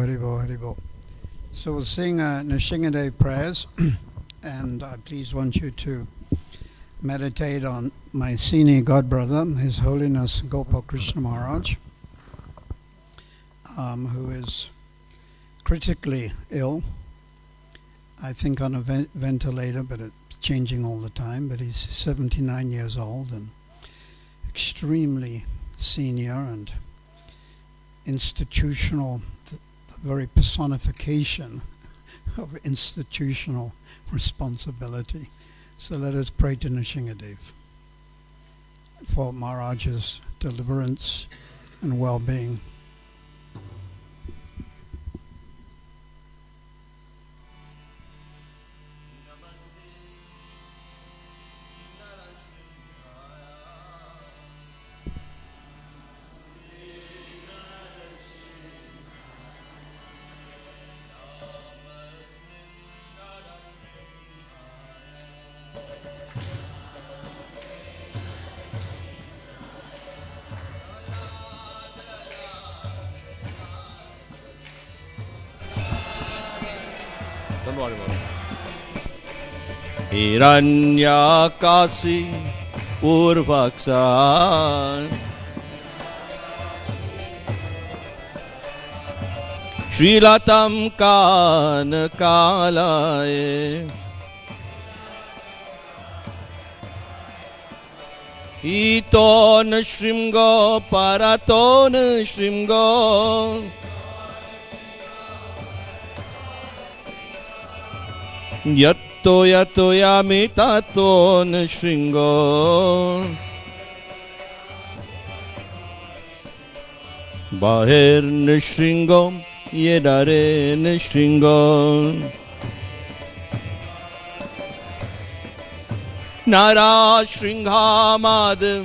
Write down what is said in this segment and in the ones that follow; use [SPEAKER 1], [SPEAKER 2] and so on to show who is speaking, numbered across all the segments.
[SPEAKER 1] Haribo, Haribo. So we'll sing Nrsingadev prayers, and I please want you to meditate on my senior godbrother, His Holiness Gopal Krishna Maharaj, who is critically ill. I think on a ventilator, but it's changing all the time. But he's 79 years old and extremely senior and institutional, the very personification of institutional responsibility. So let us pray to Nrsingadev for Maharaj's deliverance and well-being.
[SPEAKER 2] हिरण्यकाशी पूर्वक्षा श्रीलतं कानकालये ईतो न शृंगो परतो न शृंगो यत्तो यतो यामि ततो न शृंगो बाहिर्न शृंगो येदरे न शृंगो नारा शृंगामादं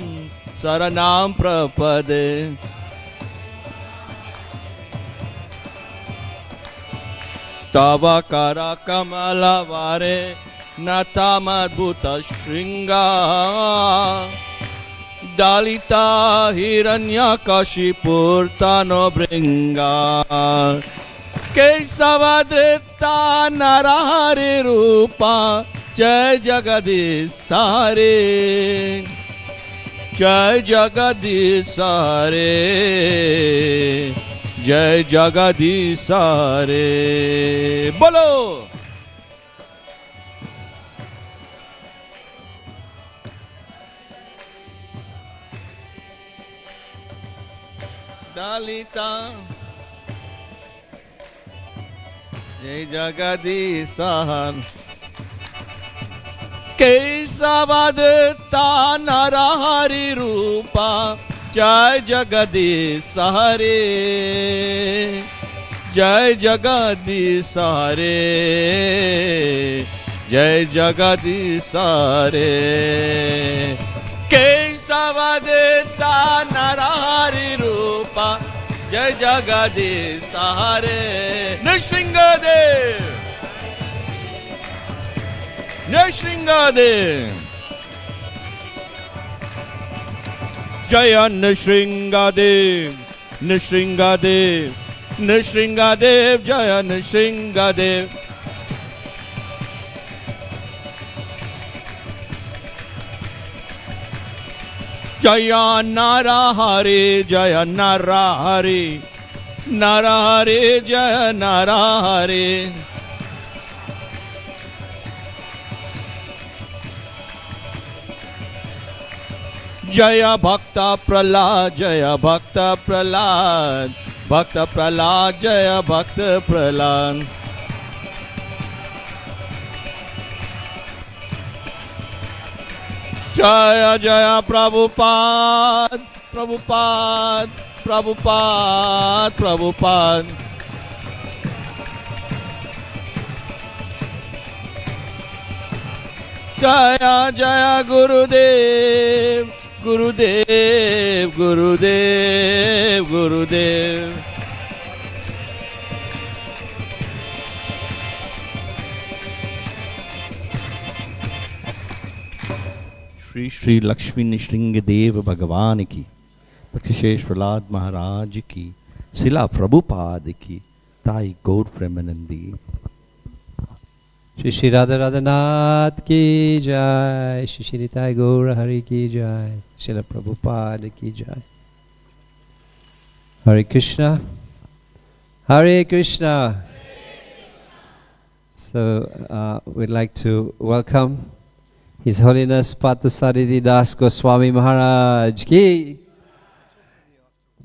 [SPEAKER 2] शरणं प्रपदे तव कर कमलवारे नतमद्भुत शृंगा दलिता हिरण्यकशिपूर्तनो भृंगा केशवधृता नरहरि रूपा जय जगदीश हरे जय जगदीश हरे जय जगदीश हरे बोलो दलिता जय जगदीश हरे केशवधृता नरहरि रूपा जय जगदीश हरे जय जगदीश हरे जय जगदीश हरे केशवधृता नरहरि रूपा जय जगदीश हरे नृसिंहदेव नृसिंहदेव जय नृसिंहदेव नृसिंहदेव नृसिंहदेव जय नृसिंहदेव जय नरहरि जय नरहरि नरहरि जय नरहरि जय भक्त प्रहलाद जय भक्त प्रहलाद भक्त प्रहलाद जय भक्त प्रहलाद जय जय प्रभुपाद प्रभुपाद प्रभुपाद प्रभुपाद जय जय गुरुदेव गुरुदेव गुरुदेव गुरुदेव श्री श्री लक्ष्मी नृसिंहदेव भगवान की, विशेष प्रहलाद महाराज की, शिला प्रभुपाद की,
[SPEAKER 3] Tai Gaur Premanandi. Shri Shri Radha Radhanath ki jai, Shri Shri Tai Gaur Hari ki jai, Srila Prabhupada ki jai. Hare Krishna, Hare Krishna. So we'd like to welcome His Holiness Partha Sarathi Das Goswami Maharaj ki.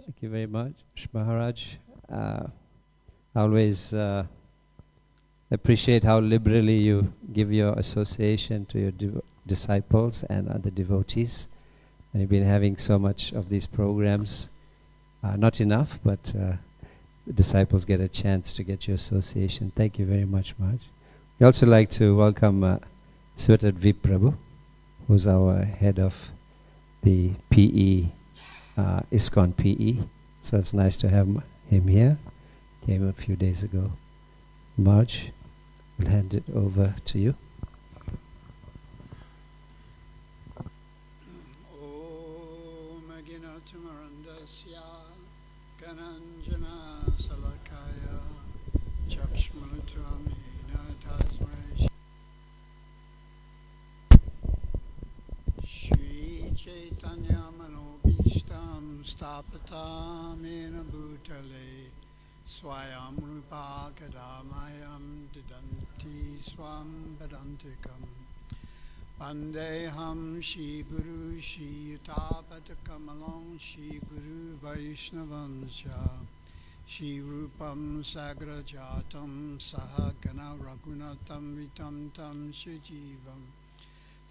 [SPEAKER 3] Thank you very much, Maharaj. Always appreciate how liberally you give your association to your disciples and other devotees. And you've been having so much of these programs. Not enough, but the disciples get a chance to get your association. Thank you very much, Maharaj. We also like to welcome Svetadvip Prabhu, who's our head of the PE, ISKCON PE. So it's nice to have him here. Came a few days ago. Marge, we'll hand it over to you.
[SPEAKER 1] Om Aginachamarandasya Kananjana Salakaya Chakshmalatramina Tasmai Shri Chaitanya Manobishtam Stapatam Ena Bhutale Swayam Rupa Kadamayam Didanti Swam Badantikam Pandeham Shri Guru Shri Yutapatakamalong Shri Guru Vaishnavansha Shri Rupam Sagrajatam Sahagana Raghunatam Vitam Tam Shijivam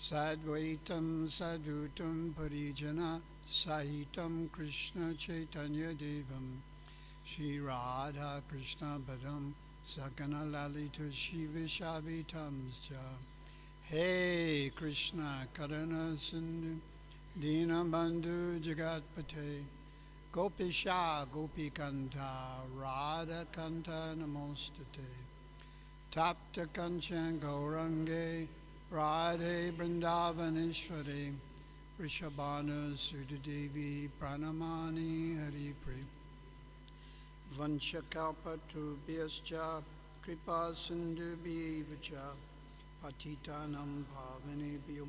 [SPEAKER 1] Sadvaitam Sadhutam Parijana Sahitam Krishna Chaitanya Devam Shri Radha Krishna Padam Sakana Lalita Shiva Shavitam Sya Hey Krishna Karana Sindhu Dina Bandhu Jagatpate Gopisha Gopikanta Radha Kanta Namostate Tapta Kanchan Gaurange Radhe Vrindavaneshwari Rishabhanu Sudadevi Pranamani Hari Pri Vanchakalpatubhyascha Kripa Sindhubhyevacha Patitanam Bhavanebhyo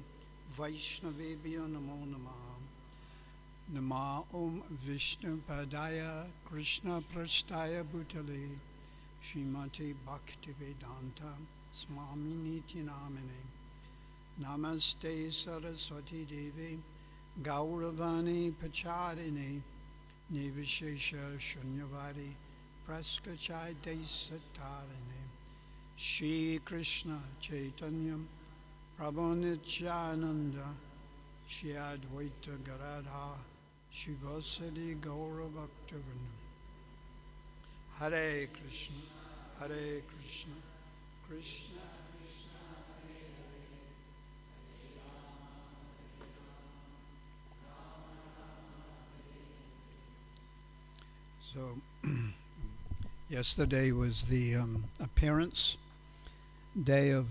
[SPEAKER 1] Vaishnavebhyo Namo Namaha Nama Om Vishnu Padaya Krishna Prasthaya Bhutale Srimati Bhaktivedanta Swaminiti Namine Namaste Saraswati Devi Gauravani Pacharine Nivishesha Shunyavadi Praskachai Desatarine Shri Krishna Chaitanyam Prabhu Nityananda Shri Advaita Garadha Shri Vasadi Gaura Bhaktivinoda Hare Krishna Hare Krishna Krishna So yesterday was the appearance day of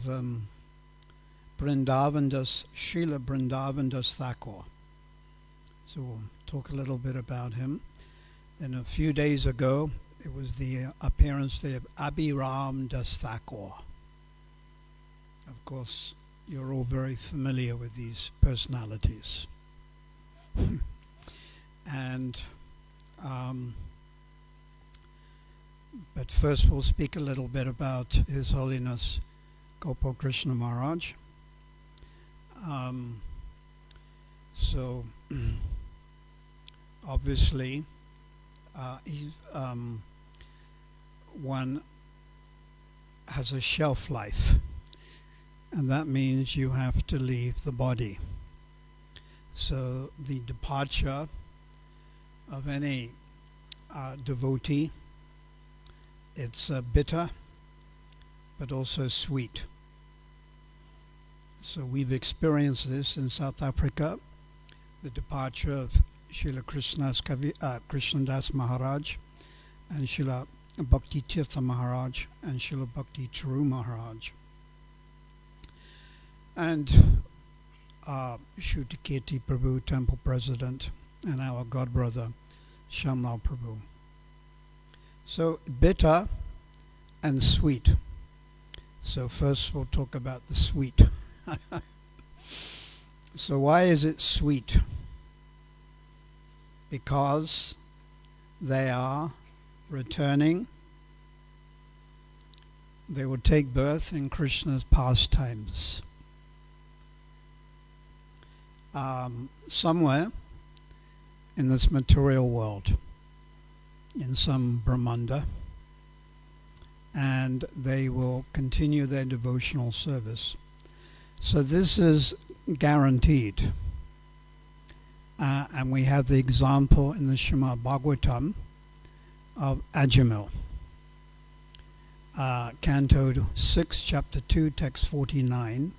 [SPEAKER 1] Vrindavandas, Srila Vrindavandas Thakur. So we'll talk a little bit about him. Then a few days ago, it was the appearance day of Abhiram Das Thakur. Of course, you're all very familiar with these personalities. And but first we'll speak a little bit about His Holiness Gopal Krishna Maharaj. So obviously one has a shelf life, and that means you have to leave the body. So the departure of any devotee, it's bitter but also sweet. So we've experienced this in South Africa, the departure of Srila Krishnadas Maharaj and Srila Bhakti Tirtha Maharaj and Srila Bhakti Charu Maharaj. And Shrutikirti Prabhu, temple president, and our godbrother Shamlal Prabhu. So bitter and sweet. So first we'll talk about the sweet. So why is it sweet? Because they are returning. They will take birth in Krishna's pastimes. Somewhere in this material world, in some Brahmanda, and they will continue their devotional service. So this is guaranteed. And we have the example in the Srimad Bhagavatam of Ajamil. Canto 6, Chapter 2, Text 49.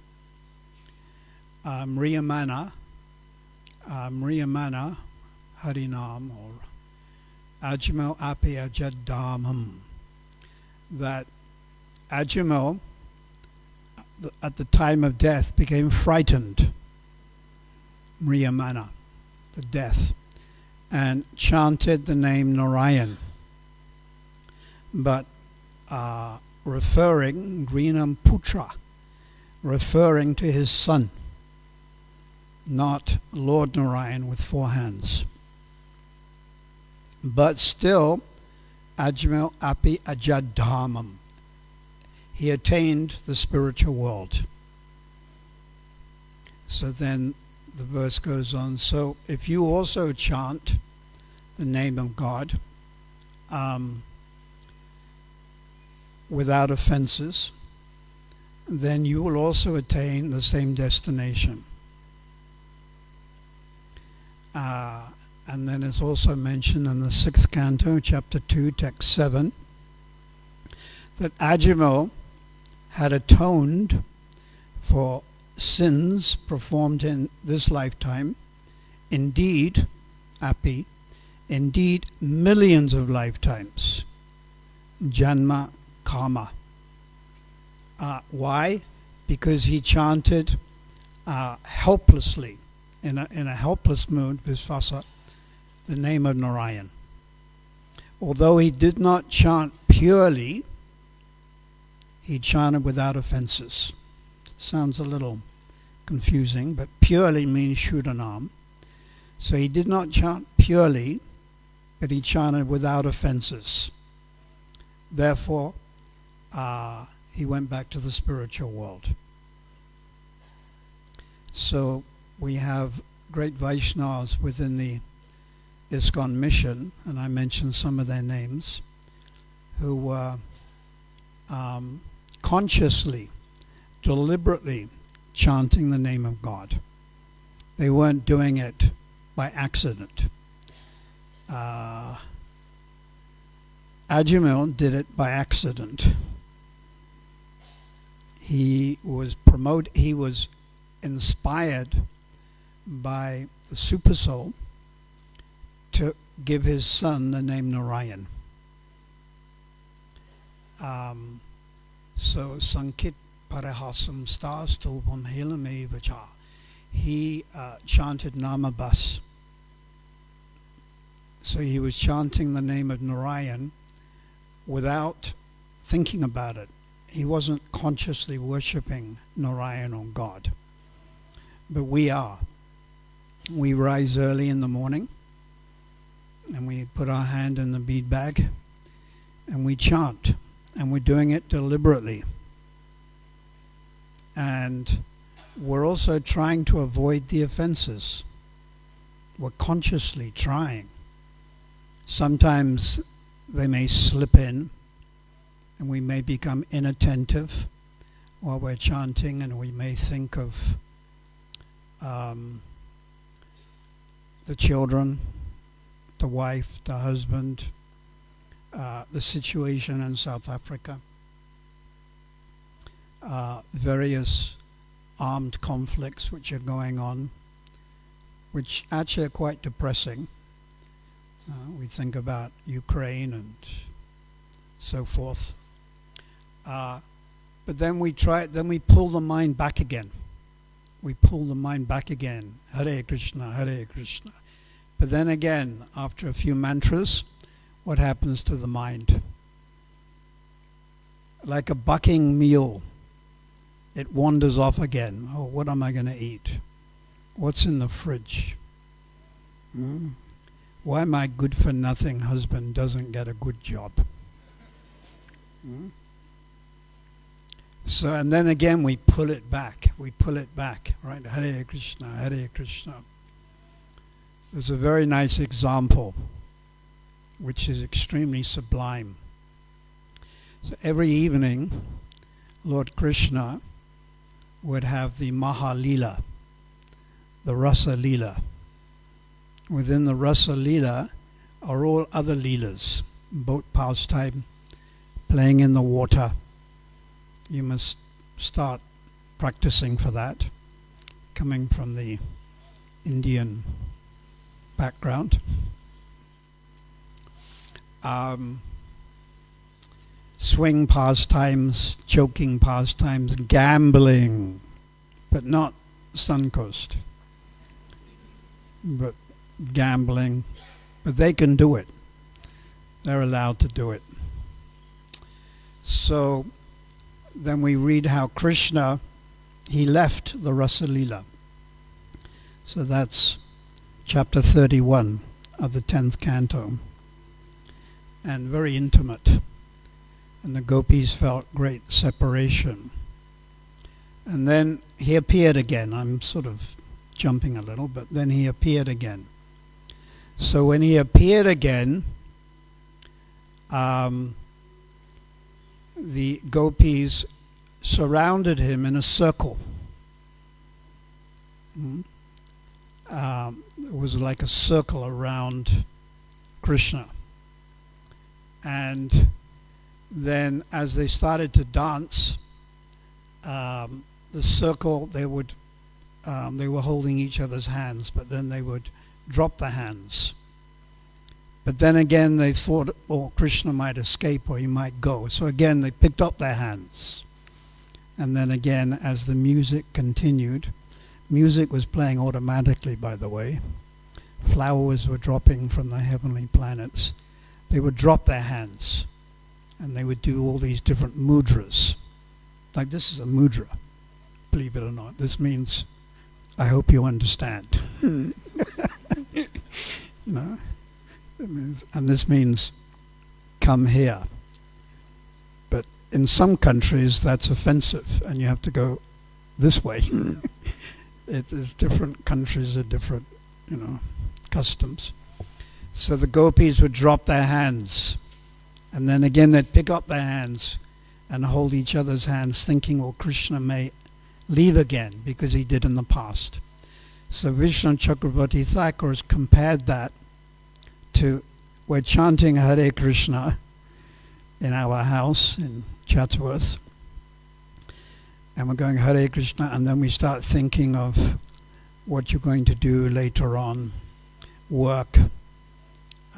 [SPEAKER 1] Mriyamana Harinam, or Ajamil Api Ajadamam. That Ajamil, at the time of death, became frightened. Mriyamana, the death, and chanted the name Narayan. But referring, Grinam Putra, referring to his son, not Lord Narayan with 4 hands. But still, Ajamil Api Ajadhamam. He attained the spiritual world. So then the verse goes on, so if you also chant the name of God without offenses, then you will also attain the same destination. And then it's also mentioned in the 6th canto, chapter 2, text 7, that Ajamil had atoned for sins performed in this lifetime, indeed, Api, indeed millions of lifetimes, Janma Karma. Why? Because he chanted helplessly, in a helpless mood, Visvasa, the name of Narayan. Although he did not chant purely, he chanted without offenses. Sounds a little confusing, but purely means Shuddhanam. So he did not chant purely, but he chanted without offenses. Therefore, he went back to the spiritual world. So we have great Vaishnavas within the ISKCON mission, and I mentioned some of their names, who were consciously, deliberately chanting the name of God. They weren't doing it by accident. Ajamil did it by accident. He was inspired by the Supersoul to give his son the name Narayan. So Sankit Parahasam Stastupam Hilame Vacha. He chanted Namabas. So he was chanting the name of Narayan without thinking about it. He wasn't consciously worshipping Narayan or God. But we are. We rise early in the morning and we put our hand in the bead bag and we chant. And we're doing it deliberately. And we're also trying to avoid the offenses. We're consciously trying. Sometimes they may slip in and we may become inattentive while we're chanting, and we may think of the children, the wife, the husband, the situation in South Africa, various armed conflicts which are going on, which actually are quite depressing. We think about Ukraine and so forth. But then we pull the mind back again. We pull the mind back again. Hare Krishna, Hare Krishna. But then again, after a few mantras, what happens to the mind? like a bucking mule. It wanders off again. Oh, what am I going to eat? What's in the fridge? Why my good-for-nothing husband doesn't get a good job? So, and then again we pull it back. We pull it back, right? Hare Krishna, Hare Krishna. There's a very nice example, which is extremely sublime. So every evening, Lord Krishna would have the Mahalila, the Rasa Leela. Within the Rasa Leela are all other Leelas, boat pastime, playing in the water. You must start practicing for that, coming from the Indian background. Swing pastimes, choking pastimes, gambling, but not Suncoast, but gambling, but they can do it. They're allowed to do it. So then we read how Krishna, he left the Rasa Leela. So that's chapter 31 of the 10th canto, and very intimate. And the gopis felt great separation. And then he appeared again. I'm sort of jumping a little, but then he appeared again. So when he appeared again, the gopis surrounded him in a circle. It was like a circle around Krishna. And then as they started to dance, the circle, they were holding each other's hands, but then they would drop the hands. But then again they thought, oh, Krishna might escape or he might go. So again they picked up their hands. And then again, as the music continued, music was playing automatically, by the way. Flowers were dropping from the heavenly planets. They would drop their hands and they would do all these different mudras. Like this is a mudra, believe it or not. This means, I hope you understand. You know, and this means come here. But in some countries that's offensive and you have to go this way. It's different countries are different, customs. So the gopis would drop their hands, and then again they'd pick up their hands and hold each other's hands, thinking, well, Krishna may leave again, because he did in the past. So Vishnu Chakravarti Thakur has compared that to, we're chanting Hare Krishna in our house in Chatsworth, and we're going Hare Krishna, and then we start thinking of what you're going to do later on, work,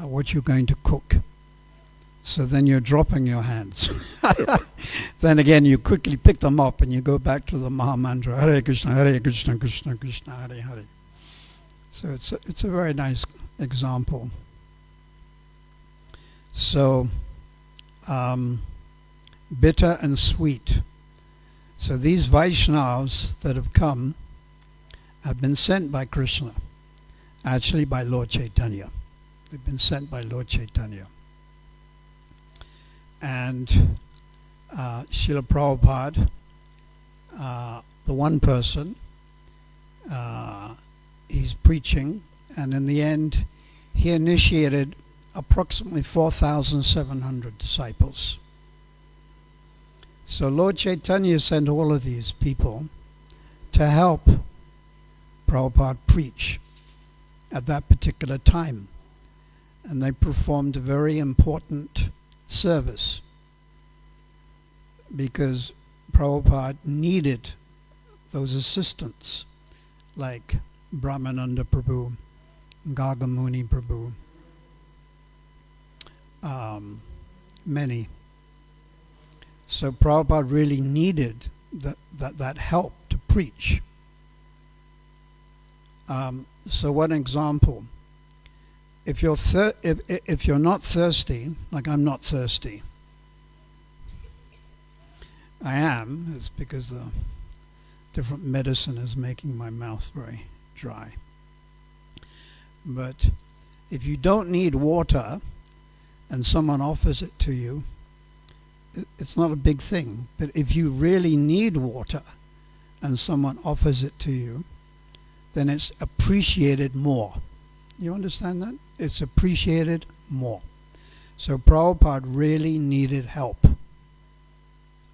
[SPEAKER 1] what you're going to cook. So then you're dropping your hands. Then again you quickly pick them up and you go back to the Maha Mantra, Hare Krishna, Krishna Krishna, Hare Hare. So it's a very nice example. So bitter and sweet. So these Vaishnavas that have come have been sent by Krishna, actually by Lord Chaitanya. They've been sent by Lord Chaitanya. And Srila Prabhupada, the one person, he's preaching, and in the end he initiated approximately 4,700 disciples. So Lord Chaitanya sent all of these people to help Prabhupada preach at that particular time. And they performed a very important service because Prabhupada needed those assistants like Brahmananda Prabhu, Gagamuni Prabhu, many. So Prabhupada really needed that help to preach. So one example, if you're not thirsty, like I'm not thirsty, I am. It's because the different medicine is making my mouth very dry. But if you don't need water and someone offers it to you, it's not a big thing. But if you really need water and someone offers it to you, then it's appreciated more. You understand that? It's appreciated more. So Prabhupada really needed help.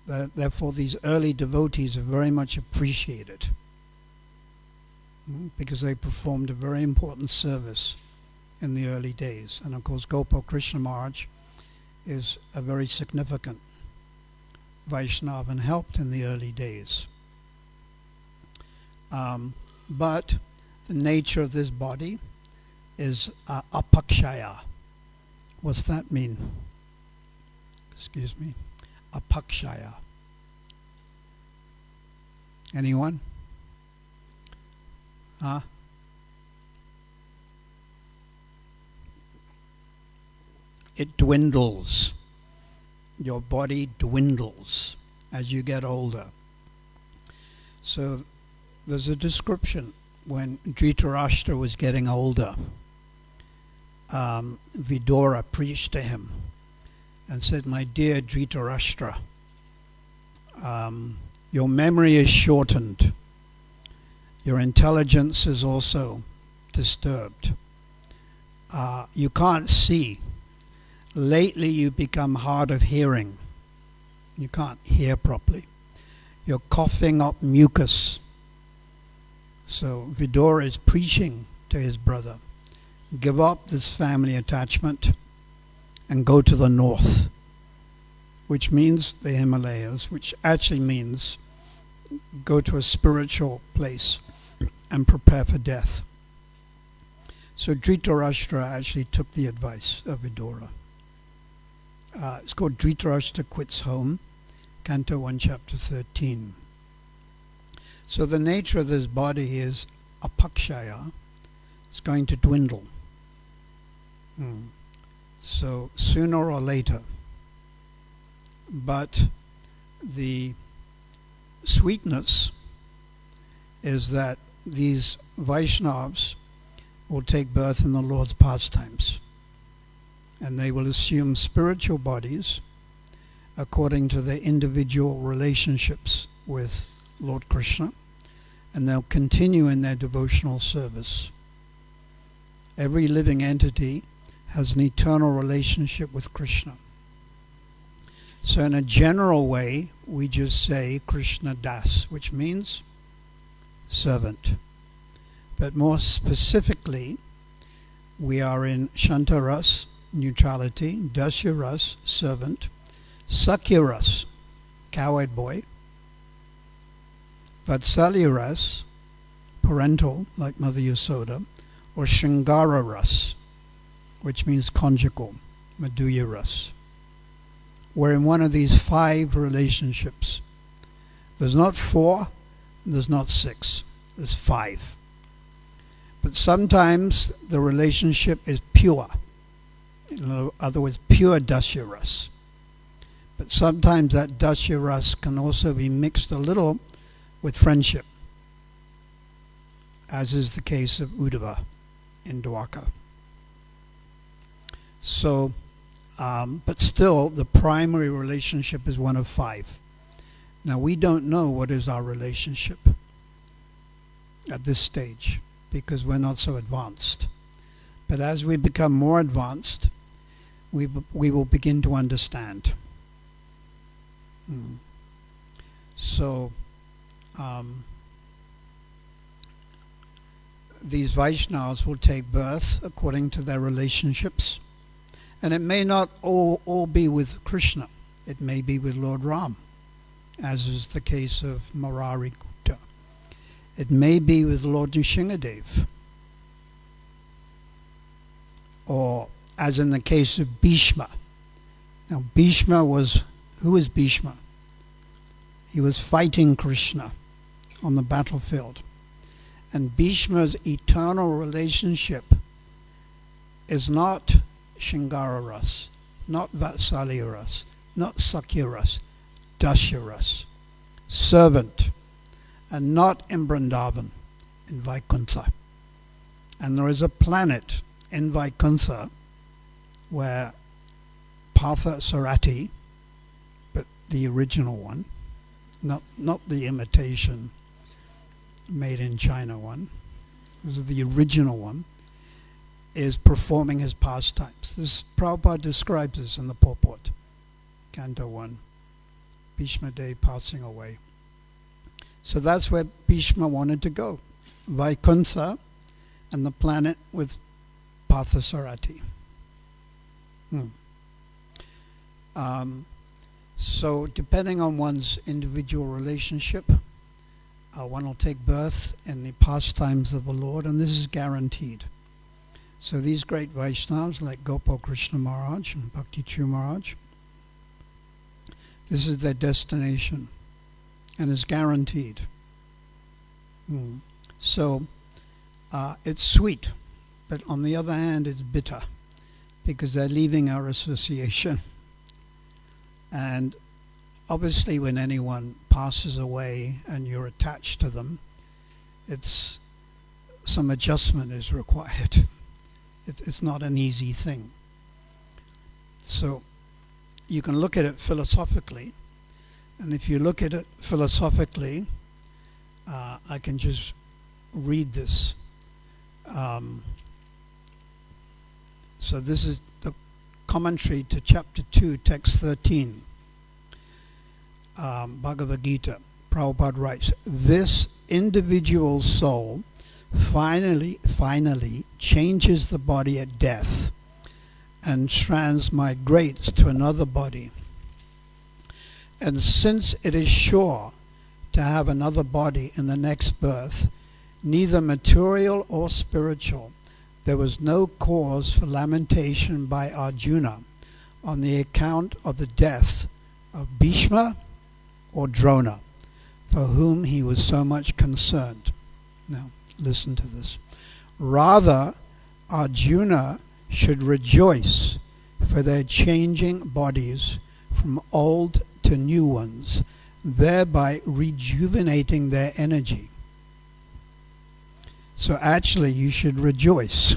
[SPEAKER 1] Therefore, these early devotees are very much appreciated because they performed a very important service in the early days. And of course, Gopal Krishna Maharaj is a very significant Vaishnava and helped in the early days. But the nature of this body is apakshaya. What's that mean? Excuse me. Apakshaya. Anyone? Huh? It dwindles. Your body dwindles as you get older. So there's a description when Dhritarashtra was getting older. Vidura preached to him and said, "My dear Dhritarashtra, your memory is shortened. Your intelligence is also disturbed. You can't see. Lately you've become hard of hearing. You can't hear properly. You're coughing up mucus." So Vidura is preaching to his brother, give up this family attachment and go to the north, which means the Himalayas, which actually means go to a spiritual place and prepare for death. So Dhritarashtra actually took the advice of Vidura. It's called Dhritarashtra Quits Home, Canto 1, Chapter 13. So the nature of this body is apakshaya. It's going to dwindle. So sooner or later. But the sweetness is that these Vaishnavas will take birth in the Lord's pastimes. And they will assume spiritual bodies according to their individual relationships with Lord Krishna, and they'll continue in their devotional service. Every living entity has an eternal relationship with Krishna. So in a general way, we just say Krishna Das, which means servant. But more specifically, we are in Shantaras, neutrality, Dasyaras, servant, Sakyaras, cowherd boy, Vatsalyaras, parental, like Mother Yasoda, or Shringararas, which means conjugal, Madhurya-ras. We're in one of these 5 relationships. There's not 4, there's not 6, there's 5. But sometimes the relationship is pure. In other words, pure Dasyaras. But sometimes that Dasyaras can also be mixed a little with friendship, as is the case of Uddhava in Dwarka. So, but still, the primary relationship is one of 5. Now, we don't know what is our relationship at this stage, because we're not so advanced. But as we become more advanced, we will begin to understand. So, these Vaishnavas will take birth according to their relationships. And it may not all be with Krishna. It may be with Lord Ram, as is the case of Murari Gupta. It may be with Lord Nrsingadev. Or as in the case of Bhishma. Now Bhishma was, who is Bhishma? He was fighting Krishna on the battlefield. And Bhishma's eternal relationship is not Shringara-ras, not Vatsalya-ras, not Sakya-ras, Dasharas, servant, and not in Vrindavan, in Vaikuntha. And there is a planet in Vaikuntha where Partha Sarathi, but the original one, not the imitation made in China one, this is the original one, is performing his pastimes. This Prabhupada describes this in the purport, Canto 1, Bhishma Dev passing away. So that's where Bhishma wanted to go, Vaikuntha and the planet with Parthasarathi. So depending on one's individual relationship, one will take birth in the pastimes of the Lord, and this is guaranteed. So these great Vaishnavas like Gopal Krishna Maharaj and Bhakti Chu Maharaj, this is their destination and is guaranteed. So it's sweet, but on the other hand it's bitter because they're leaving our association. And obviously when anyone passes away and you're attached to them, it's some adjustment is required. It's not an easy thing. So you can look at it philosophically, and if you look at it philosophically, I can just read this. So this is the commentary to chapter 2, text 13, Bhagavad Gita. Prabhupada writes, this individual soul finally changes the body at death and transmigrates to another body. And since it is sure to have another body in the next birth, neither material or spiritual, there was no cause for lamentation by Arjuna on the account of the death of Bhishma or Drona, for whom he was so much concerned. Now, listen to this. Rather, Arjuna should rejoice for their changing bodies from old to new ones, thereby rejuvenating their energy. So actually you should rejoice.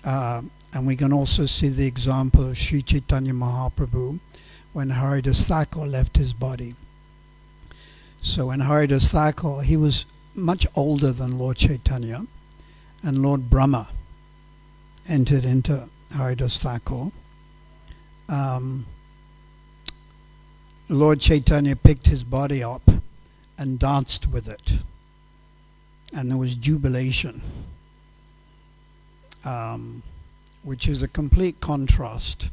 [SPEAKER 1] And we can also see the example of Sri Chaitanya Mahaprabhu when Haridas Thakur left his body. So when Haridas Thakur, he was much older than Lord Chaitanya, and Lord Brahma entered into Haridas Thakur. Lord Chaitanya picked his body up and danced with it, and there was jubilation, which is a complete contrast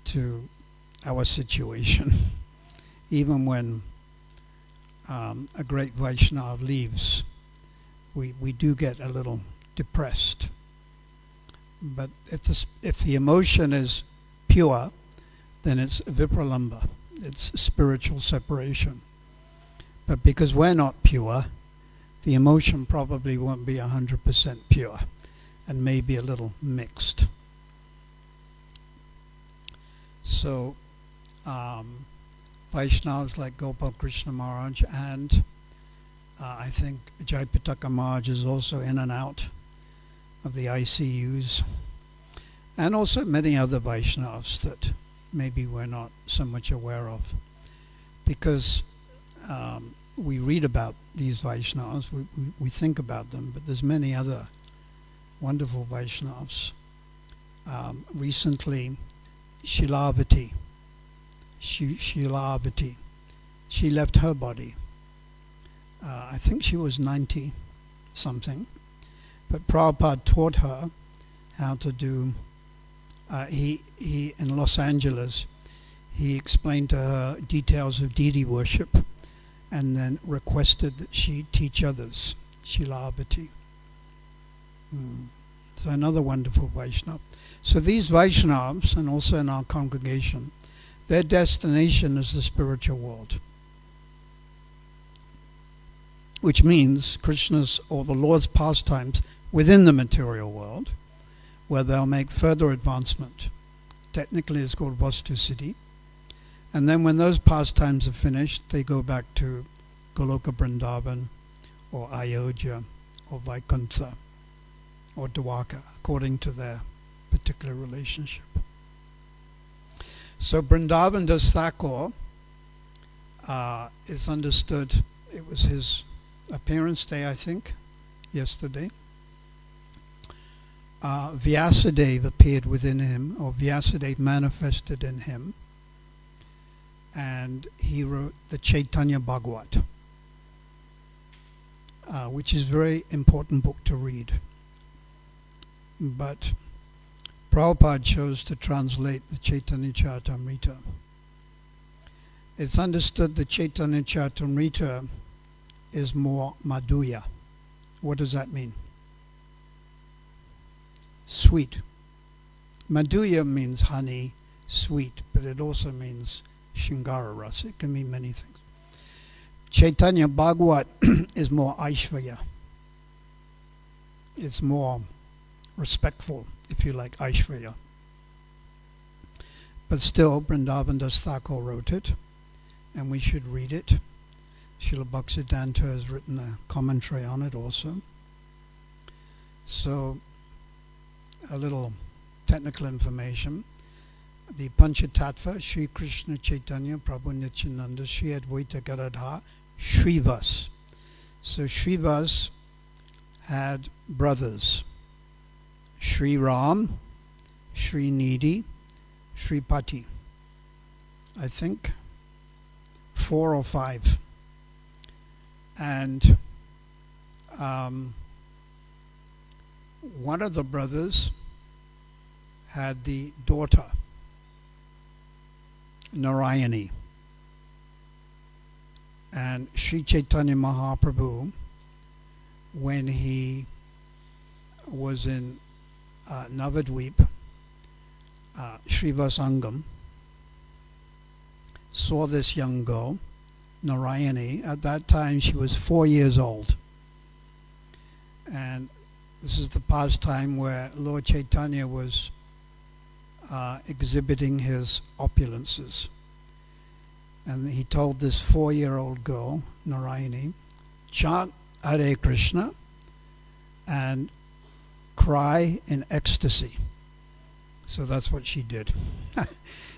[SPEAKER 1] to our situation. Even when a great Vaishnava leaves, we do get a little depressed. But if the emotion is pure, then it's vipralamba, it's spiritual separation. But because we're not pure, the emotion probably won't be 100% pure and maybe a little mixed. So Vaishnavas like Gopal Krishna Maharaj and I think Jayapataka Maharaj is also in and out of the ICUs, and also many other Vaishnavas that maybe we're not so much aware of, because we read about these Vaishnavas, we think about them, but there's many other wonderful Vaishnavas. Recently, Shilavati, she left her body. I think she was 90 something, but Prabhupada taught her how to do, he in Los Angeles, he explained to her details of deity worship and then requested that she teach others, Shilavati. So another wonderful Vaishnava. So these Vaishnavas, and also in our congregation, their destination is the spiritual world, which means Krishna's or the Lord's pastimes within the material world, where they'll make further advancement. Technically it's called Vastu Siddhi, And then when those pastimes are finished, they go back to Goloka Vrindavan or Ayodhya or Vaikuntha or Dwarka, according to their particular relationship. So Vrindavan Das Thakur is understood, it was his appearance day, I think, yesterday. Vyasadeva appeared within him, or Vyasadeva manifested in him, and he wrote the Chaitanya Bhagavat, which is a very important book to read. But Prabhupada chose to translate the Chaitanya Charitamrita. It's understood the Chaitanya Charitamrita is more madhuya. What does that mean? Sweet. Madhuya means honey, sweet, but it also means Shingara rasa. It can mean many things. Chaitanya Bhagavat is more Aishvarya. It's more respectful, if you like, Aishvarya. But still, Vrindavan Das Thakur wrote it, and we should read it. Srila Bhaktisiddhanta has written a commentary on it also. So, a little technical information. The Panchatattva, Sri Krishna Chaitanya, Prabhu Nityananda, Sri Advaita Gadadhar, Srivas. So Srivas had brothers. Sri Ram, Sri Nidhi, Sri Pati. I think 4 or 5. And one of the brothers had the daughter, Narayani. And Sri Chaitanya Mahaprabhu, when he was in Navadvip, Srivasangam, saw this young girl, Narayani. At that time she was 4 years old. And this is the pastime where Lord Chaitanya was exhibiting his opulences. And he told this 4-year-old girl, Narayani, chant Hare Krishna and cry in ecstasy. So that's what she did.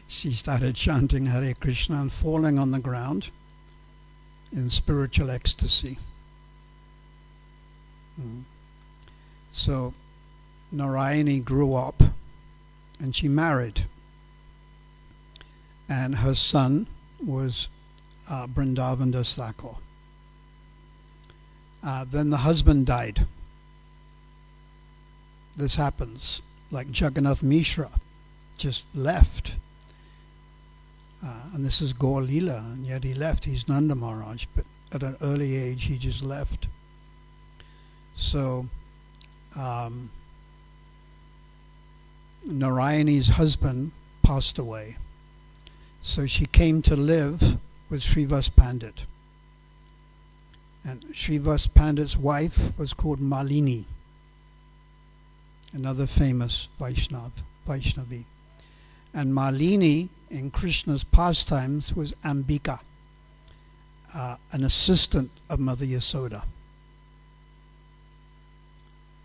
[SPEAKER 1] She started chanting Hare Krishna and falling on the ground in spiritual ecstasy. So Narayani grew up and she married. And her son was Vrindavan Das Thakur. Then the husband died. This happens. Like Jagannath Mishra just left. And this is Gaur Leela, and yet he left. He's Nanda Maharaj, but at an early age he just left. So Narayani's husband passed away. So she came to live with Srivas Pandit. And Srivas Pandit's wife was called Malini, another famous Vaishnavi. And Malini, in Krishna's pastimes, was Ambika, an assistant of Mother Yasoda.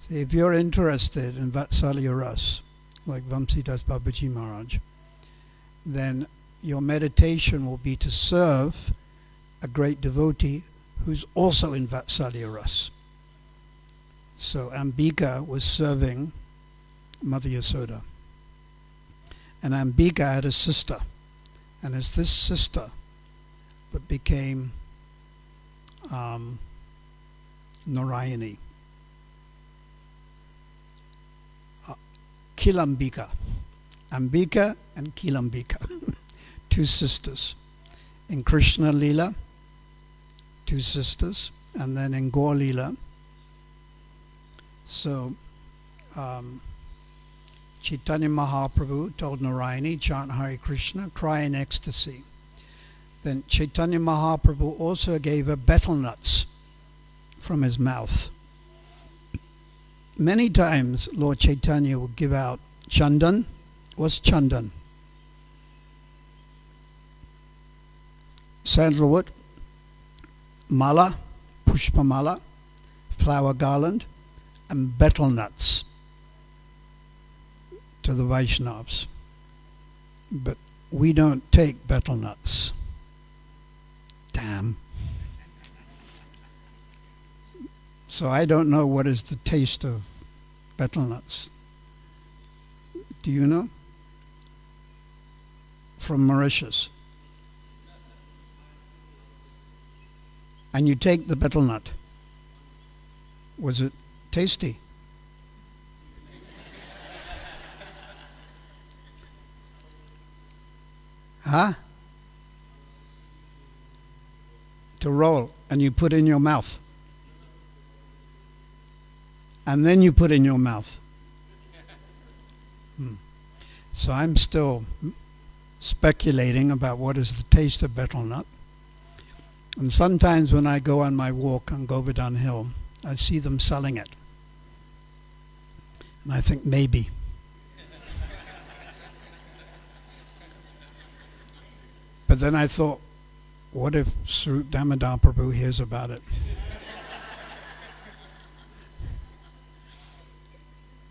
[SPEAKER 1] So if you're interested in Vatsalya Ras, like Vamsidas Babaji Maharaj, then your meditation will be to serve a great devotee who's also in Vatsalya Ras. So Ambika was serving Mother Yasoda. And Ambika had a sister. And it's this sister that became Narayani. Kilambika. Ambika and Kilambika. 2 sisters. In Krishna Leela, 2 sisters. And then in Gaur Leela. So Chaitanya Mahaprabhu told Narayani, chant Hare Krishna, cry in ecstasy. Then Chaitanya Mahaprabhu also gave her betel nuts from his mouth. Many times Lord Chaitanya would give out chandan. What's chandan? sandalwood, mala, pushpa mala, flower garland, and betel nuts to the Vaishnavas. But we don't take betel nuts. Damn. So I don't know what is the taste of betel nuts. Do you know? From Mauritius. And you take the betel nut. Was it tasty? Huh? To roll, and you put in your mouth. And then you put in your mouth. So I'm still speculating about what is the taste of betel nut. And sometimes when I go on my walk on Govardhan Hill, I see them selling it. And I think maybe. But then I thought, what if Swarup Damodar Prabhu hears about it?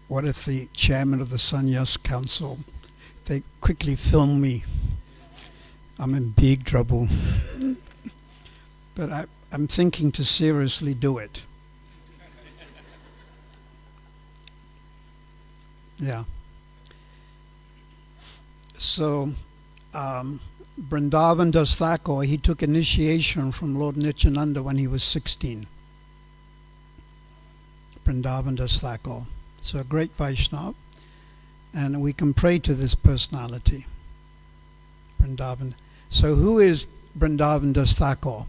[SPEAKER 1] What if the chairman of the Sannyas Council, they quickly film me? I'm in big trouble. But I'm thinking to seriously do it. Yeah. So, Vrindavan Das Thakur, he took initiation from Lord Nityananda when he was 16. Vrindavan Das Thakur. So a great Vaishnava. And we can pray to this personality. Vrindavan. So who is Vrindavan Das Thakur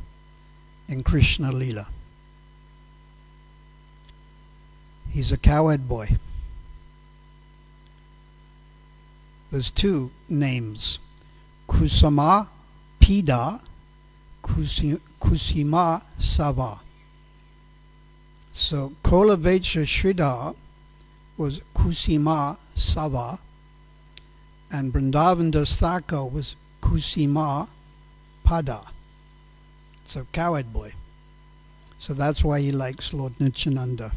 [SPEAKER 1] in Krishna Leela? He's a cowherd boy. There's two names. Kusama Pida, Kusima Sava. So Kolavecha Sridhar was Kusima Sava, and Vrindavan Das Thakur was Kusima Pada. So cowherd boy. So that's why he likes Lord Nityananda.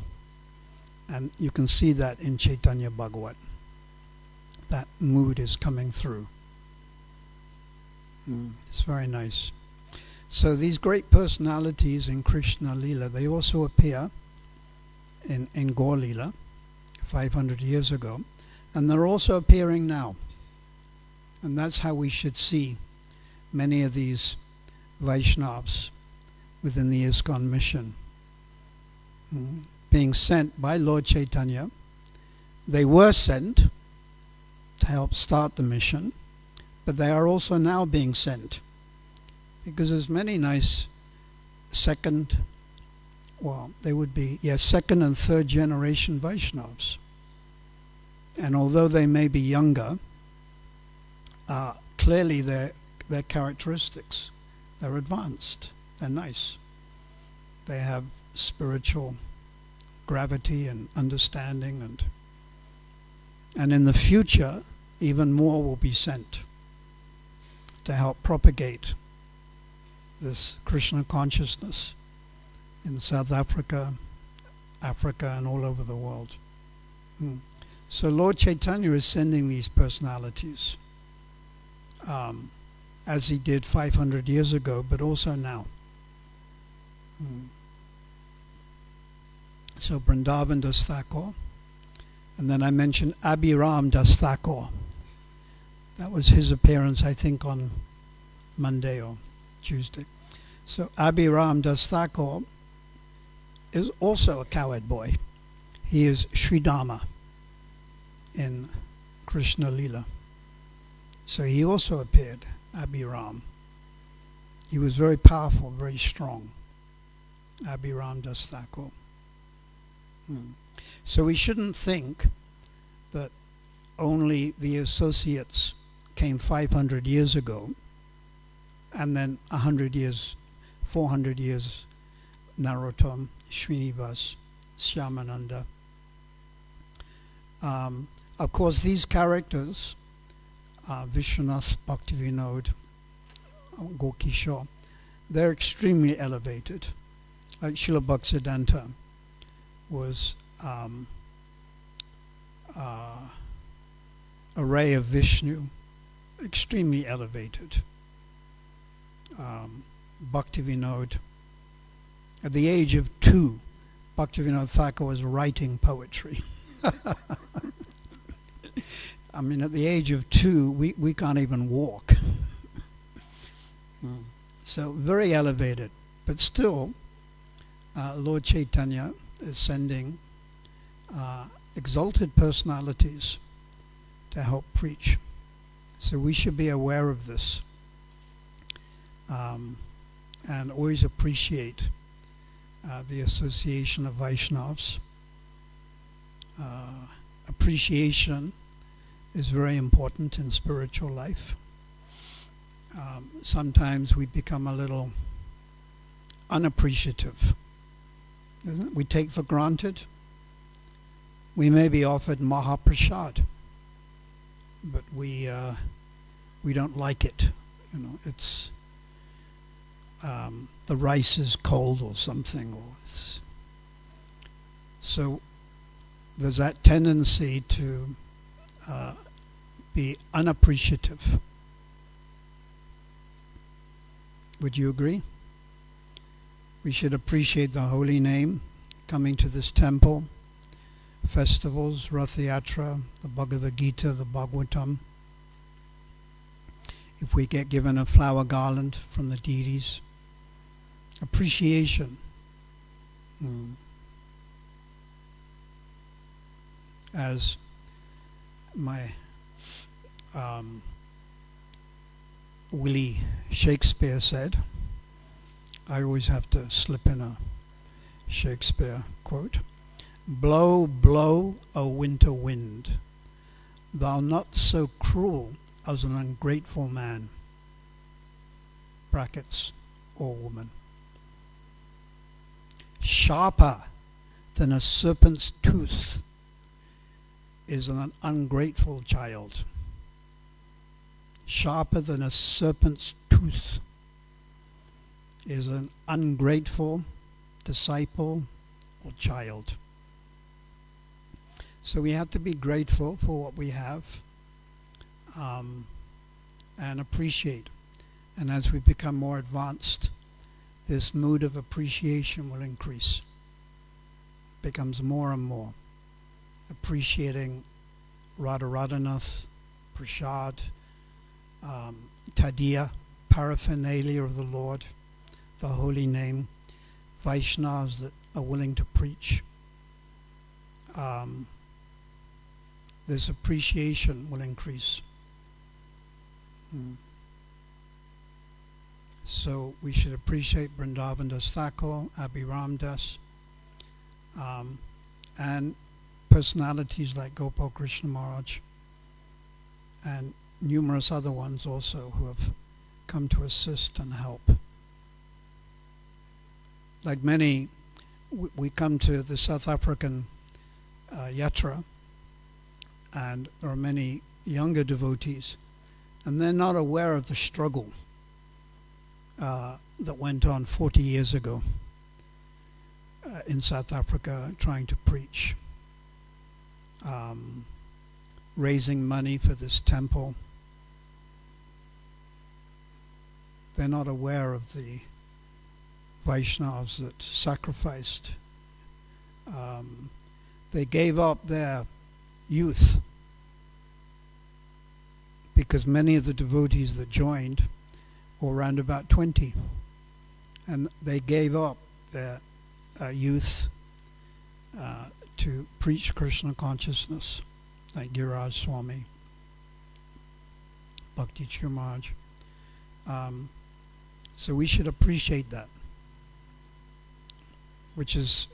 [SPEAKER 1] And you can see that in Chaitanya Bhagavat. That mood is coming through. It's very nice. So these great personalities in Krishna Leela, they also appear in Gaur Leela 500 years ago, and they're also appearing now. And that's how we should see many of these Vaishnavas within the ISKCON mission. Being sent by Lord Chaitanya. They were sent to help start the mission, but they are also now being sent, because there's many nice second and third generation Vaishnavas. And although they may be younger, clearly their characteristics, they're advanced, they're nice. They have spiritual gravity and understanding, and in the future even more will be sent to help propagate this Krishna consciousness in South Africa, Africa, and all over the world. So Lord Chaitanya is sending these personalities, as he did 500 years ago, but also now. So Vrindavan Das Thakur, and then I mentioned Abhiram Das Thakur. That was his appearance, I think, on Monday or Tuesday. So Abhiram Das Thakur is also a cowherd boy. He is Sridhama in Krishna Leela. So he also appeared, Abhiram. He was very powerful, very strong. Abhiram Das Thakur. So we shouldn't think that only the associates came 500 years ago, and then 100 years, 400 years, Narottam, Srinivas, Shyamananda. Of course, these characters, Vishwanath, Bhaktivinoda, Gokishore, they're extremely elevated. Like Srila Bhaktisiddhanta was a ray of Vishnu, extremely elevated. Bhaktivinoda, at the age of 2, Bhaktivinoda Thakur was writing poetry. I mean, at the age of 2, we can't even walk. So very elevated, but still, Lord Chaitanya is sending exalted personalities to help preach. So we should be aware of this and always appreciate the association of Vaishnavas. Appreciation is very important in spiritual life. Sometimes we become a little unappreciative. Isn't it? We take for granted. We may be offered Mahaprasad, but we don't like it. You know, it's the rice is cold or something, so there's that tendency to be unappreciative. Would you agree? We should appreciate the holy name, coming to this temple, festivals, Rath Yatra, the Bhagavad Gita, the Bhagavatam. If we get given a flower garland from the deities, appreciation. As my Willie Shakespeare said, I always have to slip in a Shakespeare quote. Blow, blow, O winter wind, thou not so cruel as an ungrateful man. Brackets, or woman. Sharper than a serpent's tooth is an ungrateful child. Sharper than a serpent's tooth is an ungrateful disciple or child. So we have to be grateful for what we have and appreciate. And as we become more advanced, this mood of appreciation will increase. Becomes more and more. Appreciating Radharanath, Prasad, Tadiya, paraphernalia of the Lord, the holy name, Vaishnavas that are willing to preach. This appreciation will increase. So we should appreciate Vrindavan Das Thakur, Abhiram Das, and personalities like Gopal Krishna Maharaj, and numerous other ones also who have come to assist and help. Like many, we come to the South African yatra, and there are many younger devotees, and they're not aware of the struggle that went on 40 years ago in South Africa trying to preach, raising money for this temple. They're not aware of the Vaishnavas that sacrificed. They gave up their youth because many of the devotees that joined were around about 20, and they gave up their youth to preach Krishna consciousness, like Giriraj Swami, Bhakti Chirmaj. So we should appreciate that, which is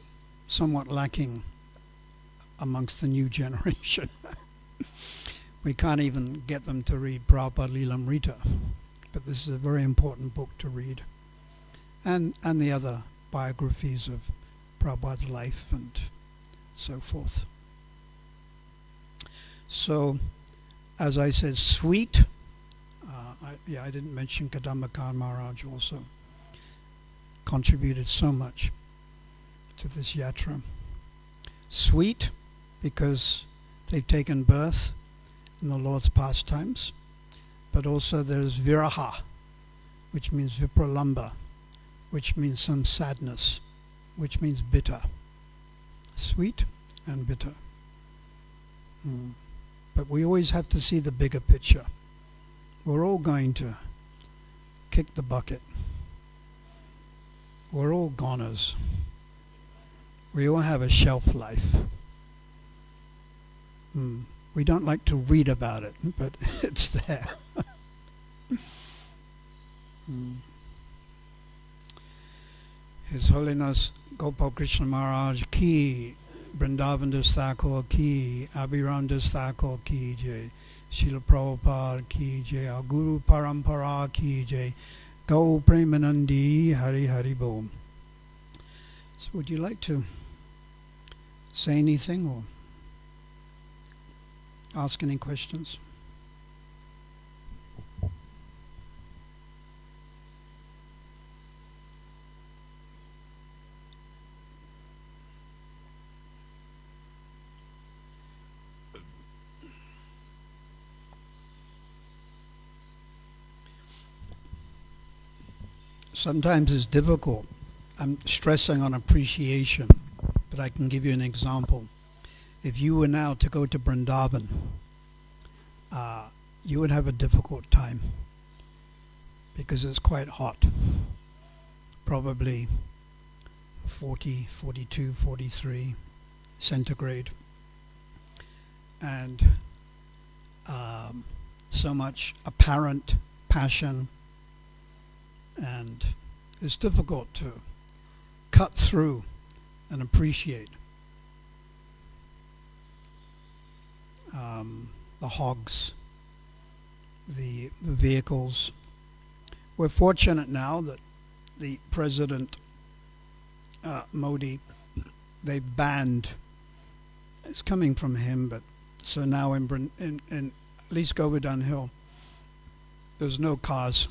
[SPEAKER 1] somewhat lacking amongst the new generation. We can't even get them to read Prabhupada Lilamrita, but this is a very important book to read, and the other biographies of Prabhupada's life and so forth. So, as I said, sweet. I didn't mention Kadambakar Maharaj also. contributed so much to this yatra. Sweet, because they've taken birth in the Lord's pastimes, but also there's viraha, which means vipralamba, which means some sadness, which means bitter. Sweet and bitter. But we always have to see the bigger picture. We're all going to kick the bucket. We're all goners. We all have a shelf life. We don't like to read about it, but it's there. His Holiness Gopal Krishna Maharaj ki, Vrindavan Das Thakur ki, Abhiram Das Thakur ki jai, Srila Prabhupada ki jai, our Guru Parampara ki jai, Gau Premanandi Hari Hari Bol. So would you like to say anything or ask any questions? Sometimes it's difficult. I'm stressing on appreciation, but I can give you an example. If you were now to go to Vrindavan, you would have a difficult time because it's quite hot. Probably 40, 42, 43 centigrade. And so much apparent passion, and it's difficult to cut through and appreciate the hogs, the vehicles. We're fortunate now that the President Modi, they banned, it's coming from him, but so now in at least Govardhan Hill, there's no cars.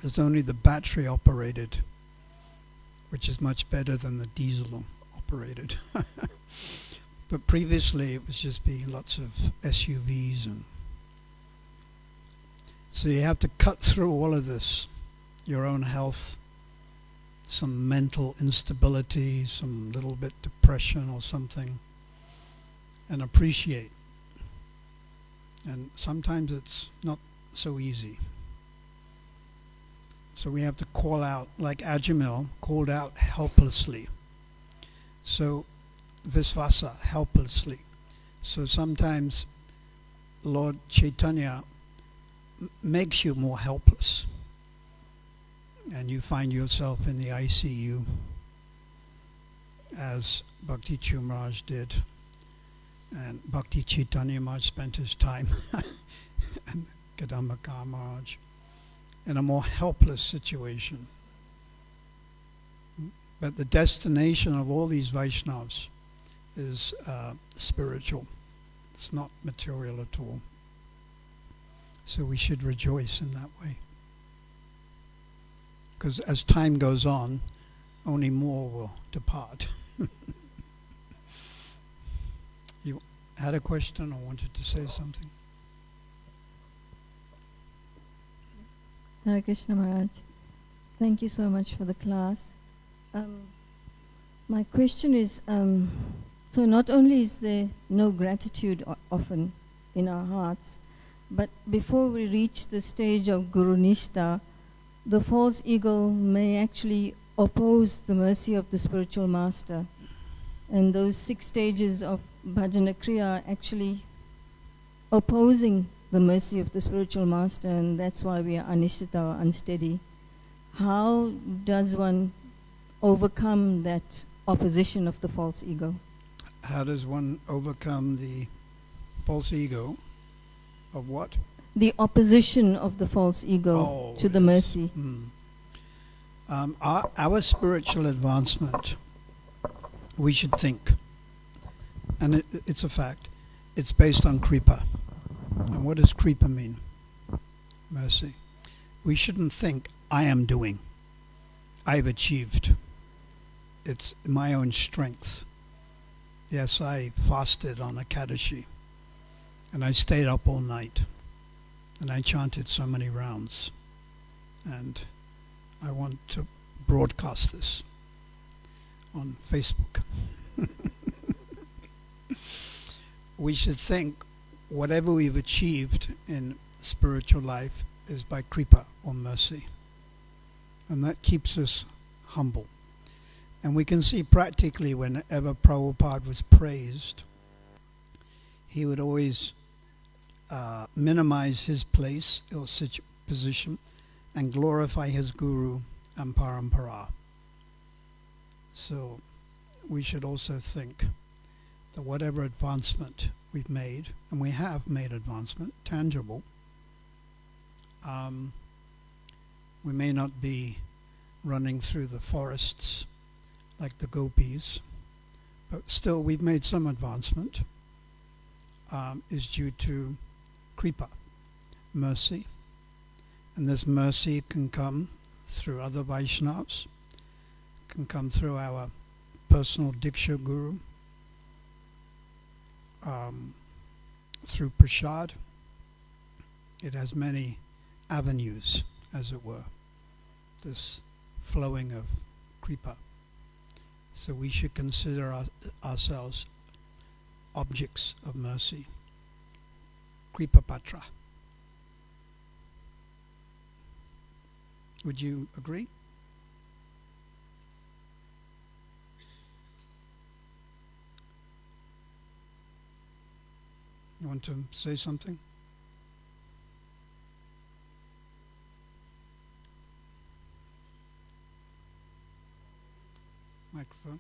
[SPEAKER 1] There's only the battery operated, which is much better than the diesel operated. But previously it was just be lots of SUVs, and so you have to cut through all of this, your own health, some mental instability, some little bit depression or something, and appreciate. And sometimes it's not so easy. So we have to call out, like Ajamil called out helplessly. So Visvasa, helplessly. So sometimes Lord Chaitanya makes you more helpless, and you find yourself in the ICU, as Bhakti Maharaj did, and Bhakti Chaitanya Maharaj spent his time, and Kadambaka Maharaj, in a more helpless situation. But the destination of all these Vaishnavas is spiritual. It's not material at all. So we should rejoice in that way. Because as time goes on, only more will depart. You had a question or wanted to say something?
[SPEAKER 4] Hare Krishna Maharaj, thank you so much for the class. My question is, so not only is there no gratitude often in our hearts, but before we reach the stage of Guru Nishta, the false ego may actually oppose the mercy of the spiritual master. And those 6 stages of Bhajana Kriya are actually opposing the mercy of the spiritual master, and that's why we are anishtita or unsteady. How does one overcome that opposition of the false ego?
[SPEAKER 1] How does one overcome the false ego of what?
[SPEAKER 4] The opposition of the false ego to the mercy.
[SPEAKER 1] Our spiritual advancement, we should think, and it's a fact, it's based on kripa. And what does kripa mean? Mercy. We shouldn't think, I am doing. I've achieved. It's my own strength. Yes, I fasted on Ekadashi, and I stayed up all night, and I chanted so many rounds, and I want to broadcast this on Facebook. We should think whatever we've achieved in spiritual life is by kripa or mercy, and that keeps us humble. And we can see practically whenever Prabhupada was praised, he would always minimize his place or position and glorify his guru and parampara. So we should also think that whatever advancement we've made, and we have made advancement, tangible, we may not be running through the forests like the gopis, but still we've made some advancement, is due to kripa, mercy. And this mercy can come through other Vaishnavas, can come through our personal Diksha Guru, through prasad. It has many avenues, as it were, this flowing of kripa. So we should consider ourselves objects of mercy. Kripa Patra. Would you agree? You want to say something? Microphone.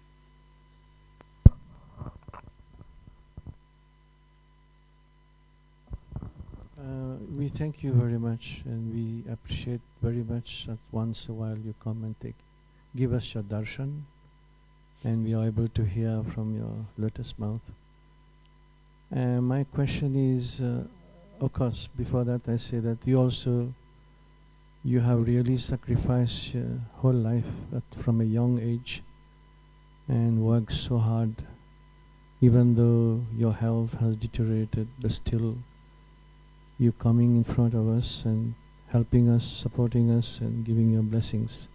[SPEAKER 5] We thank you very much, and we appreciate very much that once a while you come and give us your darshan, and we are able to hear from your lotus mouth. My question is, of course, before that I say that you have really sacrificed your whole life from a young age and worked so hard, even though your health has deteriorated, but still you coming in front of us and helping us, supporting us and giving your blessings.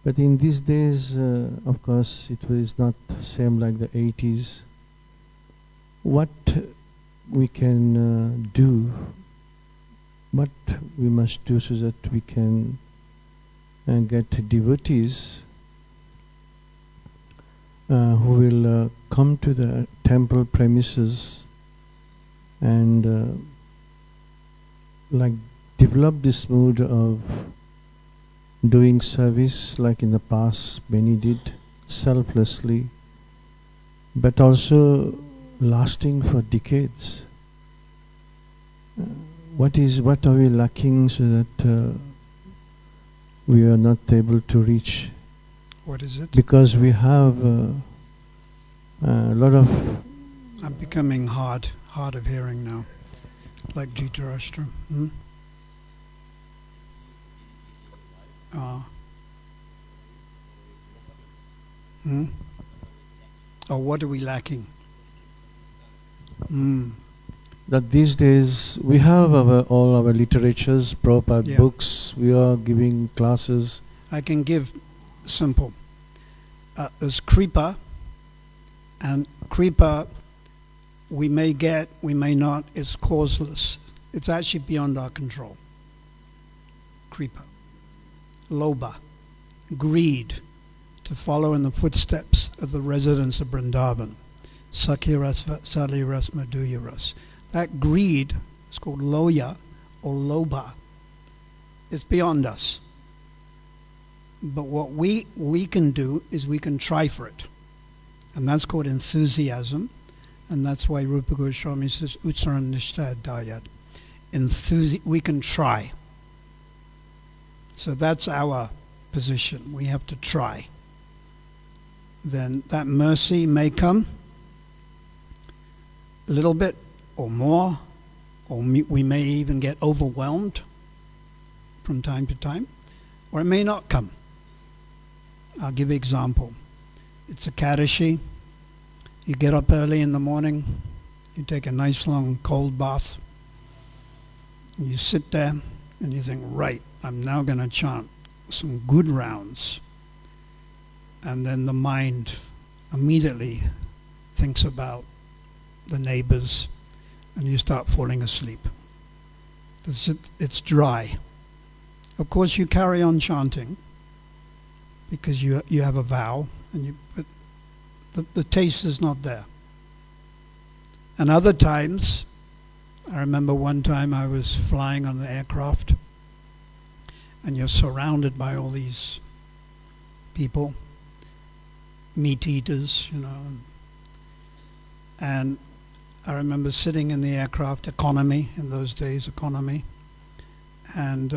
[SPEAKER 5] But in these days, of course, it is not same like the 80s. What we can do, what we must do so that we can get devotees who will come to the temple premises and like develop this mood of doing service like in the past many did, selflessly, but also lasting for decades. What are we lacking so that we are not able to reach?
[SPEAKER 1] What is it?
[SPEAKER 5] Because we have a lot of...
[SPEAKER 1] I'm becoming hard of hearing now, like Dhritarashtra. Oh, what are we lacking?
[SPEAKER 5] That these days we have all our literatures, Prabhupada books, we are giving classes.
[SPEAKER 1] I can give simple. There's kripa, and kripa we may get, we may not, it's causeless. It's actually beyond our control. Kripa. Lobha. Greed. To follow in the footsteps of the residents of Vrindavan. Sakhiras, Saliras, Madhuyaras. That greed is called loya or lobha. It's beyond us. But what we can do is we can try for it. And that's called enthusiasm. And that's why Rupa Goswami says, Utsaran Nishtha Dayat. We can try. So that's our position. We have to try. Then that mercy may come a little bit or more, or we may even get overwhelmed from time to time, or it may not come. I'll give you an example. It's a Kadashi. You get up early in the morning, you take a nice long cold bath, and you sit there and you think, right, I'm now going to chant some good rounds. And then the mind immediately thinks about the neighbors and you start falling asleep. It's dry. Of course you carry on chanting because you have a vow, but the taste is not there. And other times, I remember one time I was flying on the aircraft and you're surrounded by all these people, meat eaters, and I remember sitting in the aircraft, economy, in those days, economy, and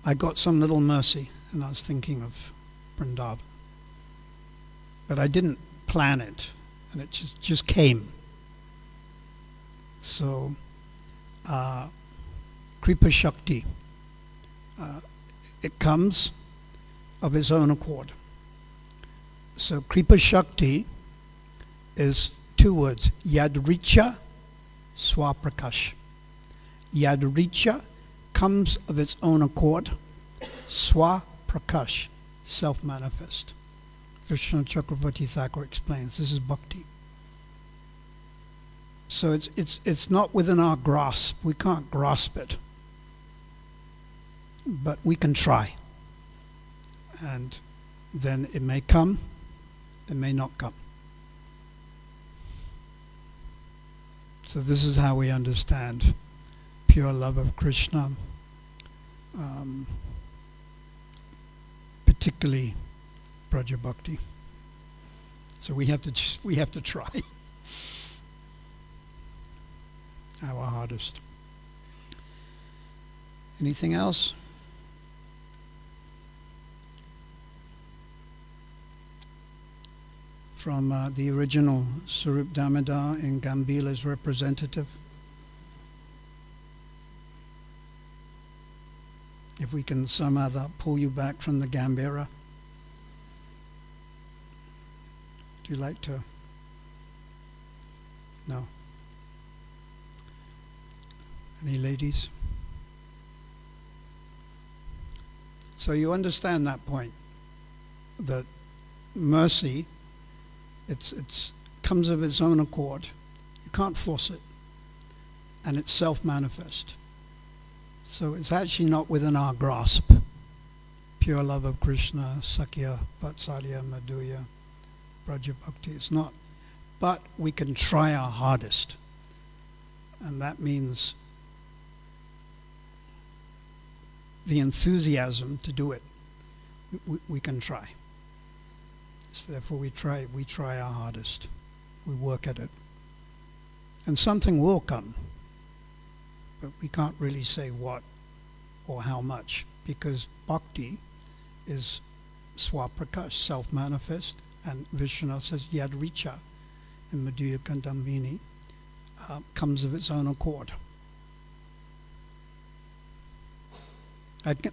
[SPEAKER 1] I got some little mercy, and I was thinking of Vrindavan. But I didn't plan it, and it just came. So, Kripa Shakti, it comes of its own accord. So Kripa Shakti is two words, Yadricha, Swaprakash. Yadricha comes of its own accord, Swaprakash, self-manifest. Vishnu Chakravarti Thakur explains, this is bhakti. So it's not within our grasp. We can't grasp it. But we can try. And then it may come, it may not come. So this is how we understand pure love of Krishna, particularly Braja Bhakti. So we have to try our hardest. Anything else? From the original Sarup Damodar in Gambila's representative. If we can somehow pull you back from the Gambira. Do you like to? No. Any ladies? So you understand that point, that mercy, it's comes of its own accord. You can't force it. And it's self-manifest. So it's actually not within our grasp. Pure love of Krishna, Sakya, Vatsalya, Madhurya, Braja Bhakti. It's not. But we can try our hardest. And that means the enthusiasm to do it. We can try. So therefore we try our hardest. We work at it. And something will come. But we can't really say what or how much, because bhakti is swaprakash, self-manifest, and Vishnu says yadricha in Madhurya Kandambini comes of its own accord.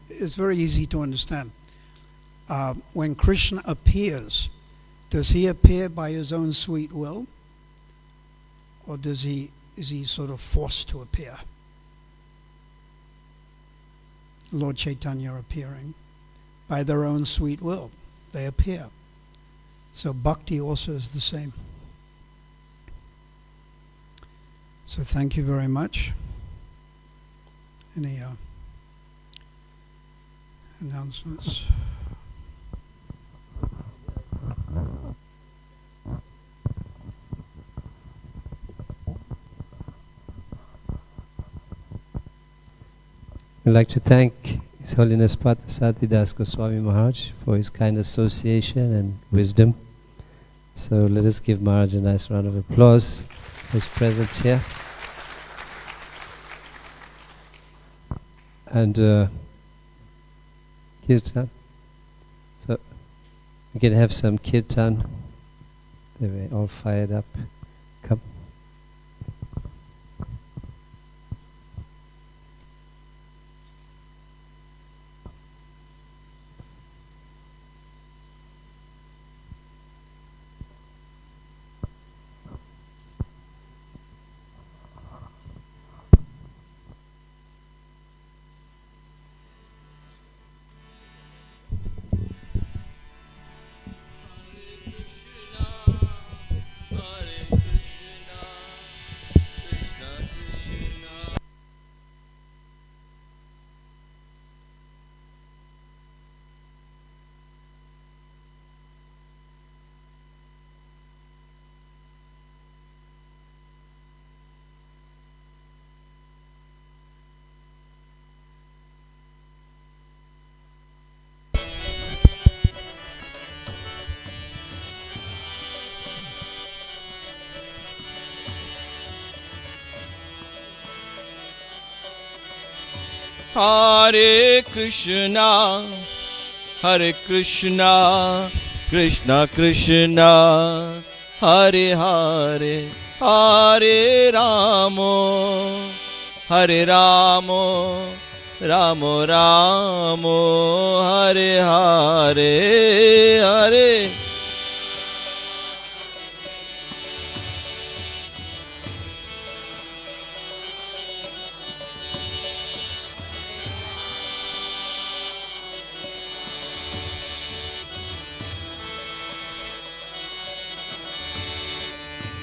[SPEAKER 1] It's very easy to understand. When Krishna appears, does he appear by his own sweet will? Or is he sort of forced to appear? Lord Chaitanya appearing by their own sweet will. They appear. So bhakti also is the same. So thank you very much. Any announcements?
[SPEAKER 3] I'd like to thank His Holiness Partha Sarathi Goswami Maharaj for his kind association and wisdom. So let us give Maharaj a nice round of applause for his presence here. And kirtan. So we can have some kirtan. They were all fired up. Come.
[SPEAKER 2] Hare Krishna, Hare Krishna, Krishna Krishna, Hare Hare, Hare Ramo, Hare Ramo, Ramo Ramo, Hare Hare, Hare.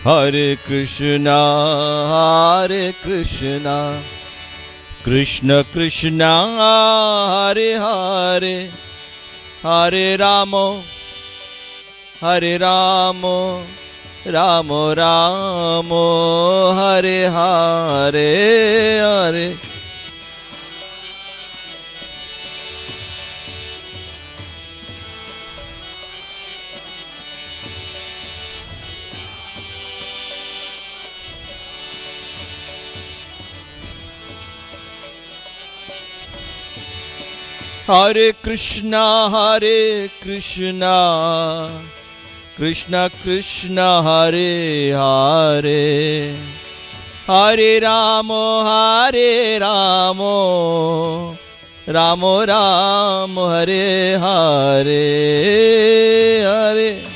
[SPEAKER 2] Hare Krishna, Hare Krishna, Krishna Krishna, Hare Hare, Hare Ramo, Hare Ramo, Ramo Ramo, Hare Hare, Hare. Hare Krishna, Hare Krishna, Krishna Krishna, Hare Hare, Hare Ramo, Hare Ramo, Ramo Ramo, Hare Hare, Hare.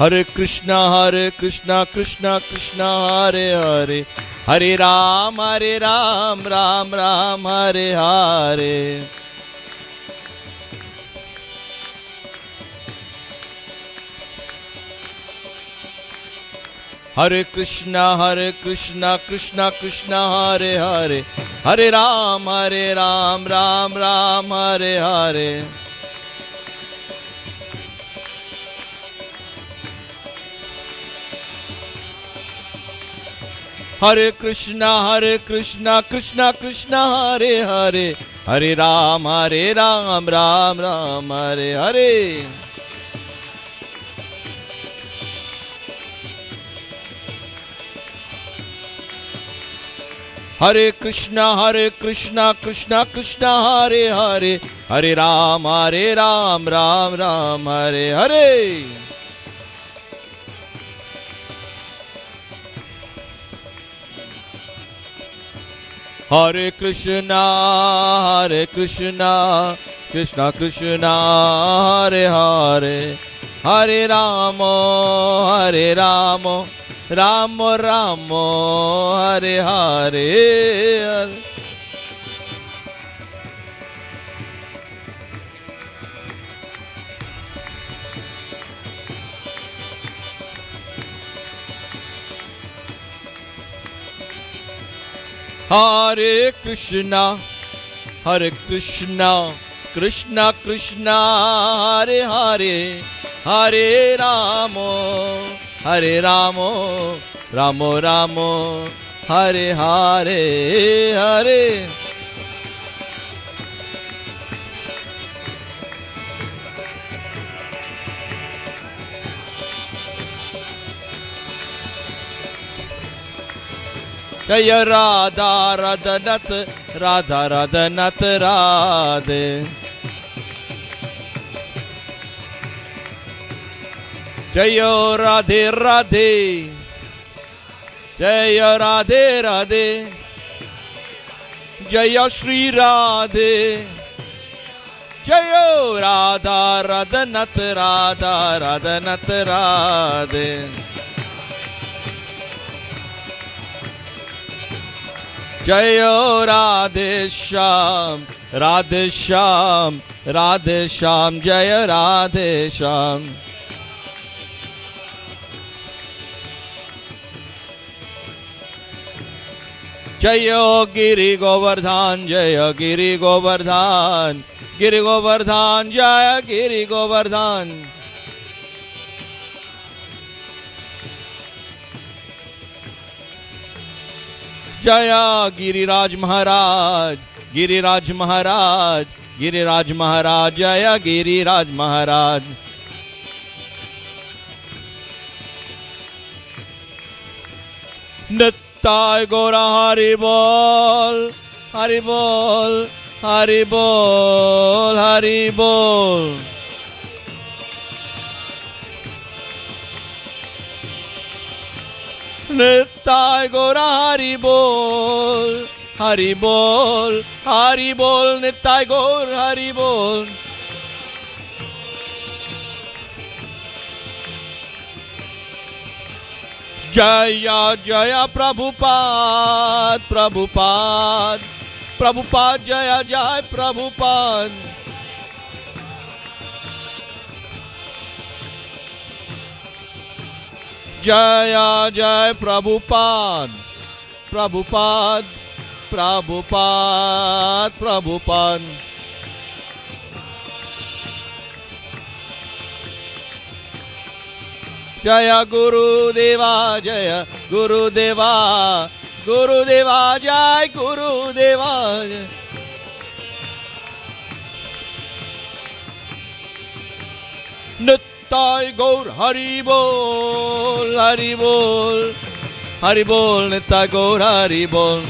[SPEAKER 2] Hare Krishna, Krishna Krishna, Hare Hare, Hare Ram, Ram Ram, Hare Hare. Hare Krishna, Krishna Krishna, Hare Hare, Hare Ram, Ram Ram, Hare Hare. Hare Krishna, Krishna Krishna, Hare Hare, Hare Ram, Ram Ram, Hare Hare. Hare Krishna, Krishna Krishna, Hare Hare, Hare Ram, Ram Hare Hare. Hare Krishna, Krishna Krishna, Hare Hare, Hare Ramo, Ramo Ramo, Hare Hare. Hare Krishna, Krishna Krishna, Hare Hare, Hare Ramo, Ramo Ramo, Hare Hare, Hare. Jaya Radha Radhanat, Radha Radhanat Radhe. Jaya Radhe Radhe, Jaya Radhe Radhe, Jaya Shri Radhe, Jaya Radha Radhanat, Radha Radhanat Radhe. Jayo Radhe Shyam, Radhe Shyam, Radhe Shyam, Jaya Radhe Shyam. Jayo Giri Govardhan, Jaya Giri Govardhan, Giri Govardhan, Jaya Giri Govardhan. Jaya Giriraj महाराज, गिरिराज महाराज, गिरिराज महाराज, जया गिरिराज महाराज। नित्य गौरा हरि बोल, हरि बोल, हरि बोल, हरि बोल। नित्य गौरा हरि बोल, हरि बोल, हरि बोल, नित्य गौर हरि बोल। जय जय प्रभुपाद, प्रभुपाद, प्रभुपाद, जय जय प्रभुपाद। जय जय प्रभुपाद, प्रभुपाद, प्रभुपाद, प्रभुपाद। जय गुरुदेवा, जय गुरुदेवा, गुरुदेवा, जय गुरुदेवा। नित्य गौर हरि बोल, हरि बोल, हरि बोल, नित्य गौर हरि बोल।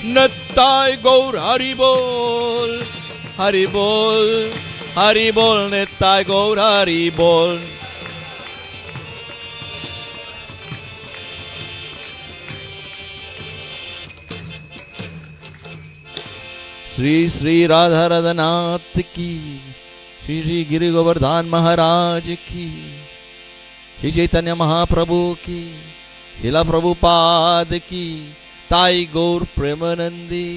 [SPEAKER 2] नित्य गौर हरि बोल, हरि बोल, हरि बोल, नित्य गौर हरि बोल। श्री श्री राधा रघुनाथ की, श्री श्री गिरि गोवर्धन महाराज की, श्री चैतन्य महाप्रभु की, शिला प्रभुपाद की, ताई गौर प्रेमानंदी।